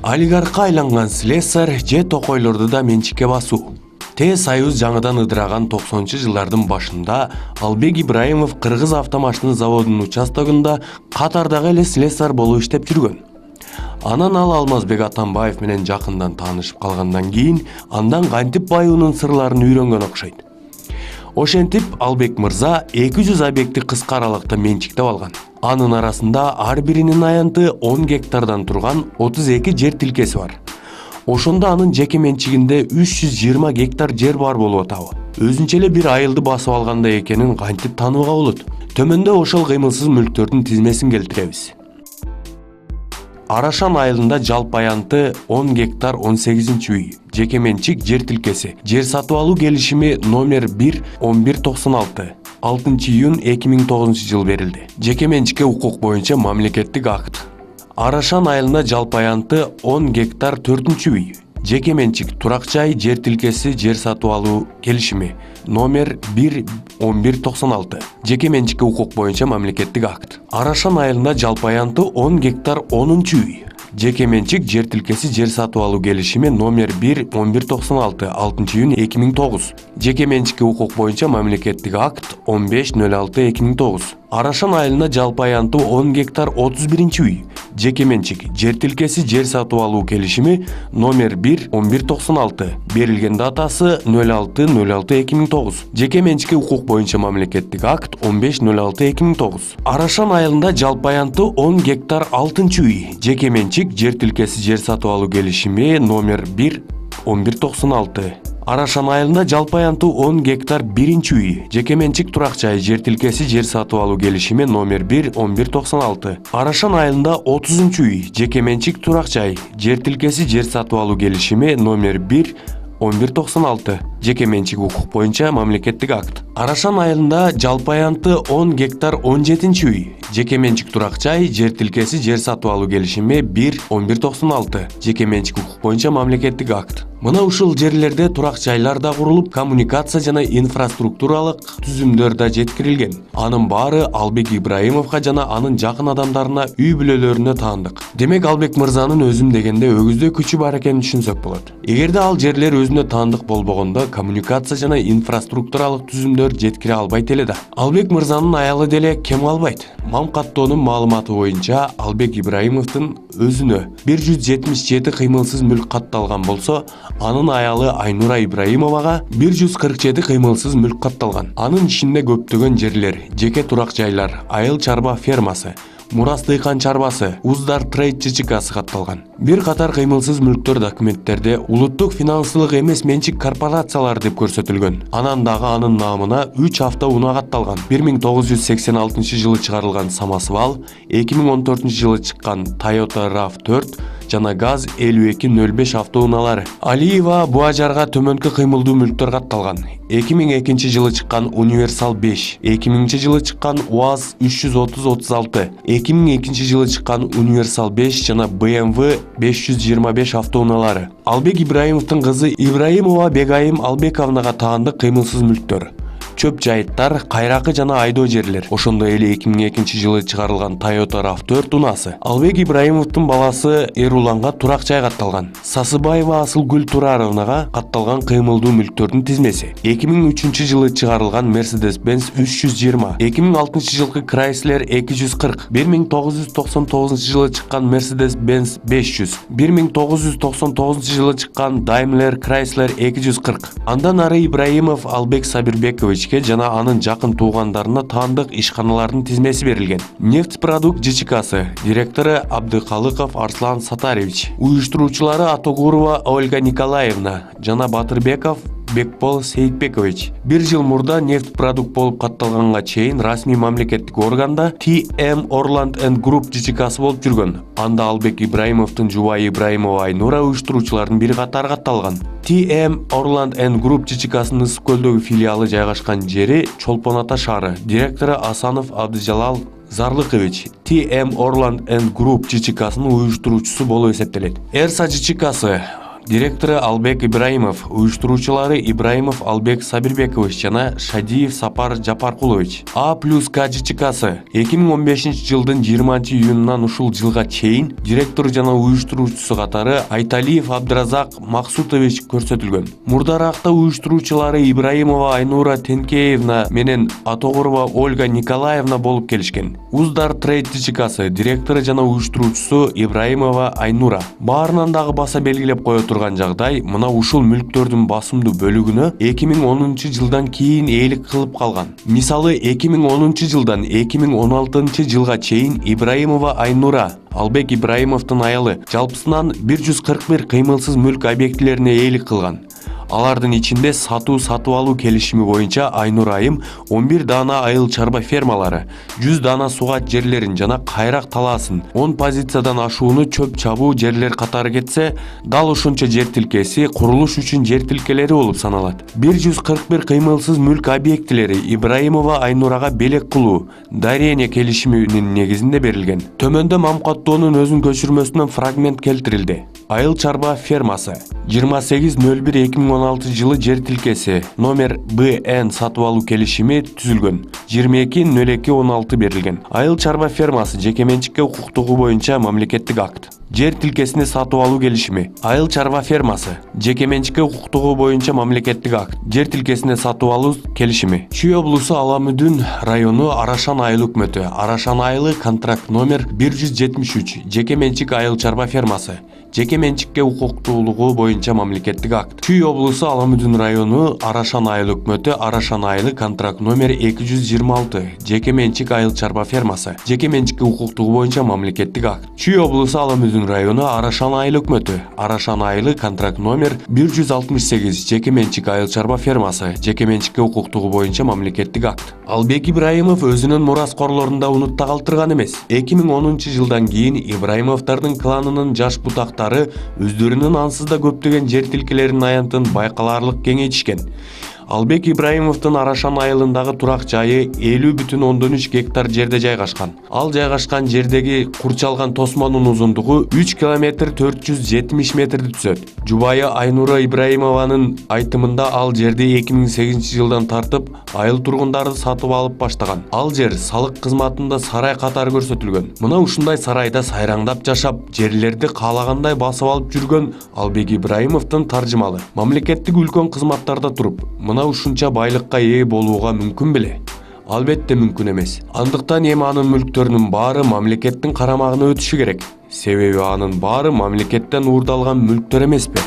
Олигархка айланган слесарь же токойлорду да менчикке басуу. Союз жаңыдан ыдыраган 90-жылдардын башында Албек Ибраимов Кыргыз автомашина заводунун участогунда катардагы эле слесарь болуп иштеп жүргөн. Анан ал Алмазбек Атамбаев менен жакындан таанышып калгандан кийин андан кантип байуунун сырларын үйрөнгөн окшойт. Ошентип Албек мырза 200 объекти кыска аралыкта менчиктеп алган. Анын арасында ар биринин аянты 10 гектардан турган 32 жер тилкеси бар. Ошондо анын жеке менчигинде 320 гектар жер бар болуп атабы. Өзүнчө эле бир айылды басып алгандай экенин кантип таанууга болот? Төмөндө ошол кыймылсыз мүлктөрдүн тизмесин келтиребиз. Арашан айылында жалпы аянты 10 гектар 18-үй, жеке менчик жер тилкеси, жер сатып алуу келишими номер 1-1196, 6 июнь 2009 жыл берилди. Жеке менчикке укук боюнча мамлекеттик акт. Арашан айылында жалпы аянты 10 гектар 4-үй, жеке менчик турак жай жер тилкеси, жер сатып алуу келишими номер 1-1196, жеке менчикке укук боюнча мамлекеттик акт. Арашан айылында жалпы аянты 10 гектар 10-үй, жеке менчик жер тилкеси, жер сатып алуу келишими номер 1-1196, 6 июнь 2009, жеке менчикке укук боюнча мамлекеттик акт 15/06/2009. Арашан айылында жалпы аянты 10 гектар 31-үй, жеке менчик жер тилкеси, жер сатып алуу келишими номер 1-1196, берилген датасы 06/06/2009, жеке менчикке укук боюнча мамлекеттик акт 15/06/2009. Арашан айылында жалпы аянты 10 гектар 6-үй, жеке менчик жер тилкеси, жер сатып алуу келишими номер 1-1196. Арашан айылында жалпы аянты 10 гектар 1-үй, жеке менчик турак жай жер тилкеси, жер сатып алуу келишими номер 1-1196. Арашан айылында 30-үй, жеке менчик турак жай жер тилкеси, жер сатып алуу келишими номер 1-1196, жеке менчик укук боюнча мамлекеттик акт. Арашан айылында жалпы аянты 10 гектар 17-үй, жеке менчик турак жай жер тилкеси, жер сатып алуу келишими 1-1196, жеке менчик укук боюнча мамлекеттик акт. Мына ушул жерлерде турак жайлар да курулуп, коммуникация жана инфраструктуралык түзүмдөр да жеткирилген. Анын баары Албек Ибраимовго жана анын жакын адамдарына, үй бүлөлөрүнө таандык. Демек Албек мырзанын өзүм дегенде өгүздөй күчү бар экенин түшүнсөк болот. Эгерде ал жерлер өзүнө таандык болбогондо, коммуникация жана инфраструктуралык түзүмдөр жеткире албайт эле да. Албек мырзанын аялы деле кем албайт. Мам каттоонун маалыматы боюнча Албек Ибраимовдун өзүнө 177 кыймылсыз мүлк катталган болсо, анын аялы Айнура Ибраимовага 147 кыймылсыз мүлк катталган. Анын ичинде көптөгөн жерлер, жеке турак жайлар, айыл чарба фермасы, Мурас дыйкан чарбасы, Уздар трейд ЖЧКсы катталган. Бир катар кыймылсыз мүлктөр документтерде улуттук финансылык эмес менчик корпорациялар деп көрсөтүлгөн. Анан дагы анын намына 3 автоунаа катталган. 1986 жылы чыгарылган Самосвал, 2014 жылы чыккан Toyota RAV4 жана ГАЗ 5205 автоунаалары. Алиева Буажарга төмөнкү кыймылдуу мүлктөр катталган. 2002 жылы чыккан Универсал 5, 2000 жылы чыккан УАЗ 330-36, 2002 жылы чыккан Универсал 5 жана BMW 525 автоунаалары. Албек Ибраимовдун кызы Ибраимова Бегайым Албековнага таандык кыймылсыз мүлктөр, чөп жайыттар, кайракы жана айдоо жерлер. Ошондой эле 2002 жылы чыгарылган Toyota RAV4 унасы. Албек Ибраимовдун баласы Эруланга турак жай катталган. Сасыбаева Асылгүл Тураровнага катталган кыймылдуу мүлктөрдүн тизмеси. 2003 жылы чыгарылган Mercedes-Benz 320, 2006 жылкы Chrysler 240, 1999 жылы чыккан Mercedes-Benz 500, 1999 жылы чыккан Daimler Chrysler 240. Андан ары Ибраимов Албек Сабирбекович жана анын жакын туугандарына таандык ишканалардын тизмеси берилген. Нефтьпродукт ЖЧКсы директору Абдыкалыков Арслан Сатаревич, уюштуруучулары Атогурова Ольга Николаевна жана Батырбеков Бекбол Сейитбекович. Бир жыл мурда нефтьпродукт болуп катталганга чейин расмий мамлекеттик органда TM Orland and Group ЖЧКсы болуп жүргөн. Анда Албек Ибраимовдун жубайы Ибраимова Айнура уюштуруучулардын бир катары катталган. TM Orland and Group ЖЧКсынын Ысык көлдөгү филиалы жайгашкан жери Чолпон Ата шаары. Директору Асанов Абдыжалал Зарлыкович TM Orland and Group ЖЧКсынын уюштуруучусу болуп эсептелет. Эрса ЖЧКсы Директору Албек Ибраимов, уюштуруучулары Ибраимов Албек Сабирбекович жана Шадиев Сапар Жапаркулович. А плюс КЖЧКсы 2015 жылдын 20 июнунан ушул жылга чейин директору жана уюштуруучусу катары Айталиев Абдыразак Максутович көрсөтүлгөн. Мурдаракта уюштуруучулары Ибраимова Айнура Тенкеевна менен Атогурова Ольга Николаевна болуп келишкен. Уздар Трейд ЖЧКсы директору жана уюштуруучусу Ибраимова Айнура. Баарынан дагы баса белгилеп кое турган жагдай, мына ушул мүлктөрдүн басымдуу бөлүгүнө 2010 жылдан кийин ээлик кылып калган. Мисалы 2010 жылдан 2016 жылга чейин Ибраимова Айнура Албек Ибраимовдун аялы жалпысынан 141 кыймылсыз мүлк объектилерине ээлик кылган. Алардын ичинде сатып алуу келишими боюнча Айнур Айым 11 дана айыл чарба фермалары, 100 дана сугат жерлерин жана кайрак талаасын, 10 позициядан ашууну чөп чабуу жерлер катары кетсе, дал ушунча жер тилкеси курулуш үчүн жер тилкелери болуп саналат. 141 кыймылсыз мүлк объектилери Ибраимова Айнурага белек кылуу дарение келишиминин негизинде берилген. Төмөндө мамкаттоонун өзүн көчүрмөсүнөн фрагмент келтирилди. Айыл чарба фермасы 28.01.2016 жылы жер тилкеси номер БН сатып алуу келишими түзүлгөн. 22.02.16 берилген. Айыл чарба фермасы жеке менчикке укуктугу боюнча мамлекеттик акт. Жер тилкесини сатып алуу келишими. Айыл чарба фермасы жеке менчикке укуктугу боюнча мамлекеттик акт. Жер тилкесини сатып алуу келишими. Чүй облусу Аламүдүн району Арашан айыл өкмөтү. Арашан айылы контракт номер 173. Жеке менчик айыл чарба фермасы. Жеке менчикке укуктуулугу боюнча мамлекеттик акт. Чүй облусу Аламүдүн району Арашан айыл өкмөтү. Арашан айылы контракт номер 226. Жеке менчик айыл чарба фермасы. Жеке менчикке укуктуулугу боюнча мамлекеттик акт. Чүй облусу Аламүдүн району Арашан айыл өкмөтү. Арашан айылы контракт номер 168. Жеке менчик айыл чарба фермасы. Жеке менчикке укуктуулугу боюнча мамлекеттик акт. Албек Ибраимов өзүнүн мураскорлорунда унутта калтырган эмес. 2010 жылдан кийин Ибраимовдордун кланынын жаш бутактары өздөрүнүн ансыз да көптөгөн жер тилкелеринин аянтын байкалаарлык кеңейтишкен. Албек Ибраимовдун Арашан айылындагы турак жайы 50,3 гектар жерде жайгашкан. Ал жайгашкан жердеги курчалган тосмонун узундугу 3 км 470 метрди түзөт. Жубайы Айнура Ибраимованын айтымында ал жерди 2008 жылдан тартып айыл тургундары сатып алып баштаган. Ал жер салык кызматында сарай катары көрсөтүлгөн. Мына ушундай сарайда сайраңдап жашап, жерлерди каалагандай басып алып жүргөн Албек Ибраимовдун таржымалы. Мамлекеттик үлкөн кызматтарда туруп, мына ушунча байлыкка ээ болууга мүмкүн беле? Албетте мүмкүн эмес. Андыктан эми анын мүлктөрүнүн баары мамлекеттин карамагына өтүшү керек. Себеби анын баары мамлекеттен уурдалган мүлктөр эмеспи?